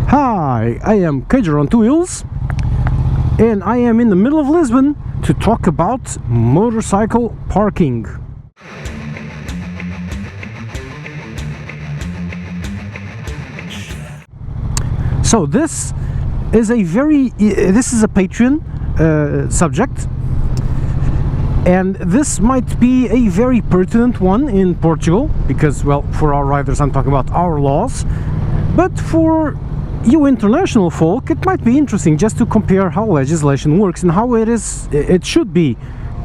Hi, I am Cager on Two Wheels, and I am in the middle of Lisbon to talk about motorcycle parking. So this is a Patreon subject, and this might be a very pertinent one in Portugal because, well, for our riders I'm talking about our laws, but for you international folk it might be interesting just to compare how legislation works and how it should be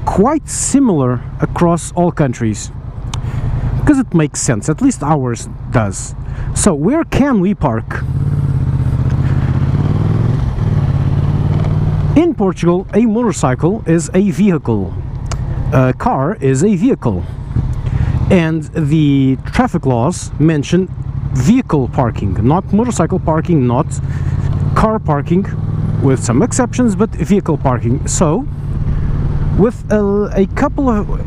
quite similar across all countries, because it makes sense, at least ours does. So where can we park? In Portugal, a motorcycle is a vehicle, a car is a vehicle, and the traffic laws mention vehicle parking, not motorcycle parking, not car parking, with some exceptions, but vehicle parking. So with a couple of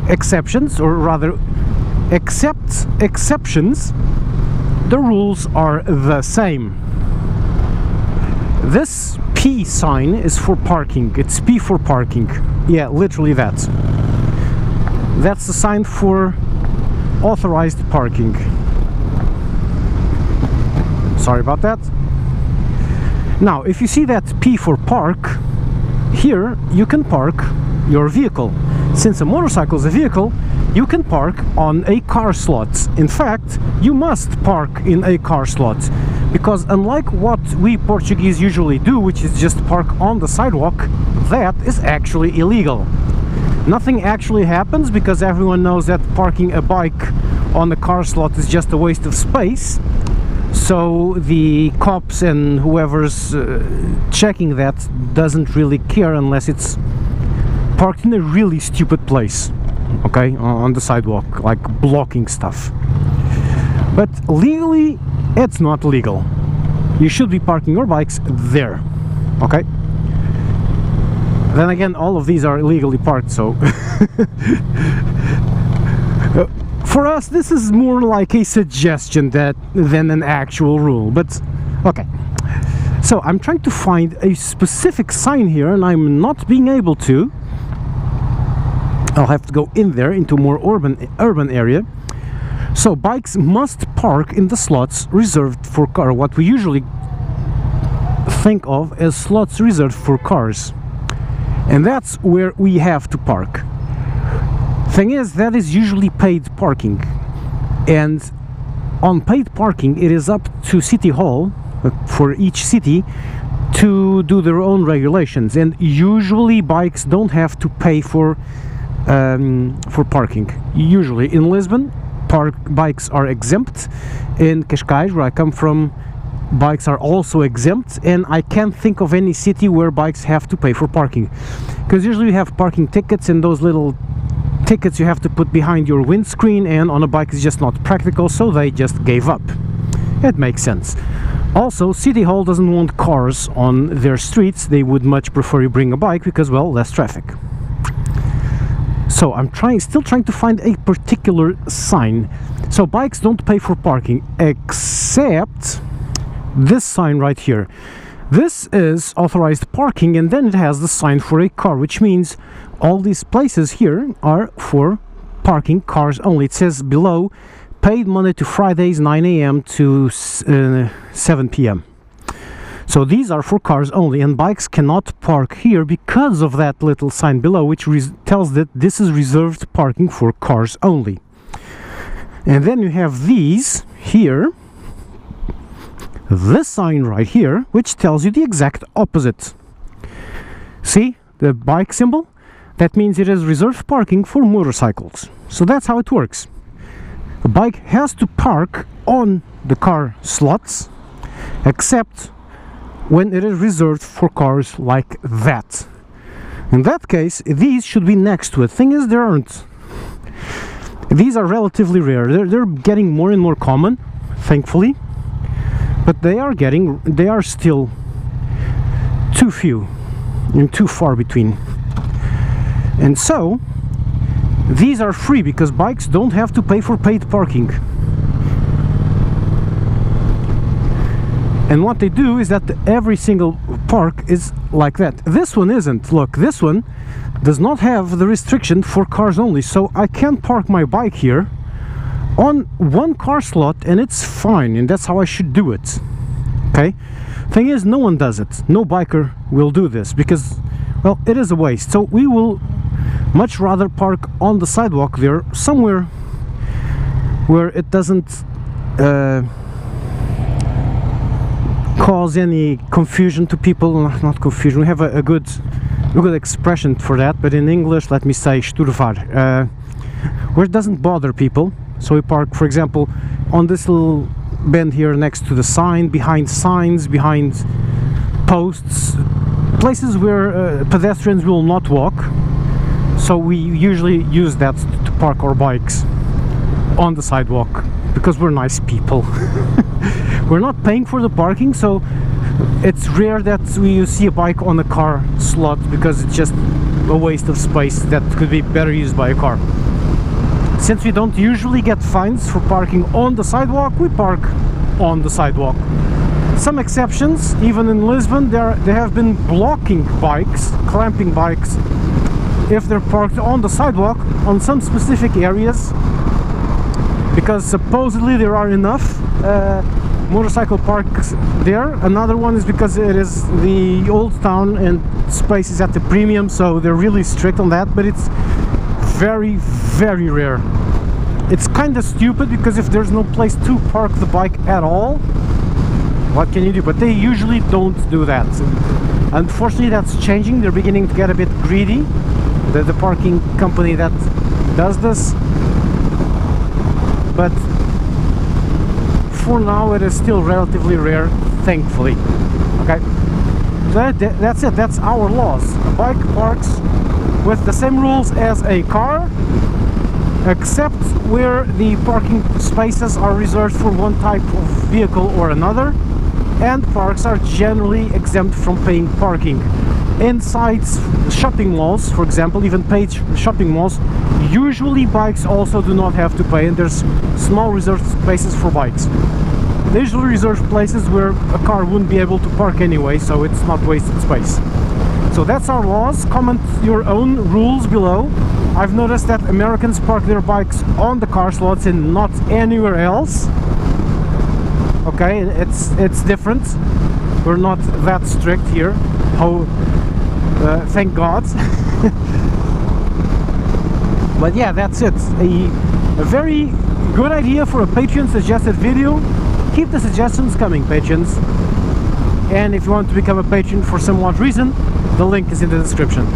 exceptions, or rather exceptions, the rules are the same. This P sign is for parking. It's P for parking. Yeah, literally that. That's the sign for authorized parking. Sorry about that. Now, if you see that P for park, here you can park your vehicle. Since a motorcycle is a vehicle, you can park on a car slot. In fact, you must park in a car slot, because unlike what we Portuguese usually do, which is just park on the sidewalk, that is actually illegal. Nothing actually happens because everyone knows that parking a bike on the car slot is just a waste of space. So the cops and whoever's checking that doesn't really care unless it's parked in a really stupid place, okay, on the sidewalk, like blocking stuff. But legally, it's not legal. You should be parking your bikes there, okay? Then again, all of these are illegally parked, so for us this is more like a suggestion than an actual rule, but okay. So I'm trying to find a specific sign here and I'm not being able to. I'll have to go in there into more urban area. So bikes must park in the slots reserved for car, what we usually think of as slots reserved for cars, and that's where we have to park. Thing is, that is usually paid parking, and on paid parking it is up to City Hall for each city to do their own regulations, and usually bikes don't have to pay for parking. Usually in Lisbon bikes are exempt. In Cascais, where I come from, bikes are also exempt, and I can't think of any city where bikes have to pay for parking, because usually you have parking tickets, and those little tickets you have to put behind your windscreen, and on a bike is just not practical, so they just gave up. It makes sense. Also, City Hall doesn't want cars on their streets. They would much prefer you bring a bike because, well, less traffic. So I'm still trying to find a particular sign. So bikes don't pay for parking, except this sign right here. This is authorized parking, and then it has the sign for a car, which means all these places here are for parking cars only. It says below, paid Monday to Fridays 9 a.m. to 7 p.m. So these are for cars only, and bikes cannot park here because of that little sign below, which tells that this is reserved parking for cars only. And then you have these here, this sign right here, which tells you the exact opposite. See the bike symbol? That means it is reserved parking for motorcycles. So that's how it works. The bike has to park on the car slots, except when it is reserved for cars like that. In that case, these should be next to it. Thing is, there aren't. These are relatively rare. They're getting more and more common, thankfully, but they are still too few and too far between. And so these are free because bikes don't have to pay for paid parking. And what they do is that every single park is like that. This one isn't. Look, this one does not have the restriction for cars only, so I can park my bike here on one car slot and it's fine, and that's how I should do it. Okay? Thing is, no one does it. No biker will do this because, well, it is a waste. So we will much rather park on the sidewalk there, somewhere where it doesn't cause any confusion to people. Not confusion, we have a good expression for that, but in English, let me say esturvar, where it doesn't bother people. So we park, for example, on this little bend here next to the sign, behind signs, behind posts, places where pedestrians will not walk. So we usually use that to park our bikes on the sidewalk because we're nice people. We're not paying for the parking, so it's rare that we see a bike on a car slot because it's just a waste of space that could be better used by a car. Since we don't usually get fines for parking on the sidewalk, we park on the sidewalk. Some exceptions, even in Lisbon, they have been blocking bikes, clamping bikes, if they're parked on the sidewalk on some specific areas, because supposedly there are enough motorcycle parks there. Another one is because it is the old town and space is at the premium, so they're really strict on that, but it's very, very rare. It's kind of stupid because if there's no place to park the bike at all, what can you do? But they usually don't do that. Unfortunately, that's changing. They're beginning to get a bit greedy, the parking company that does this. But for now it is still relatively rare, thankfully. Okay, so that's it. That's our laws. A bike parks with the same rules as a car, except where the parking spaces are reserved for one type of vehicle or another, and parks are generally exempt from paying parking. Inside shopping malls, for example, even paid shopping malls, usually bikes also do not have to pay, and there's small reserved spaces for bikes. They usually reserve places where a car wouldn't be able to park anyway, so it's not wasted space. So that's our laws. Comment your own rules below. I've noticed that Americans park their bikes on the car slots and not anywhere else. Okay, it's different. We're not that strict here. Thank God. But yeah, that's it. A very good idea for a Patreon suggested video. Keep the suggestions coming, patrons. And if you want to become a patron for some odd reason, the link is in the description.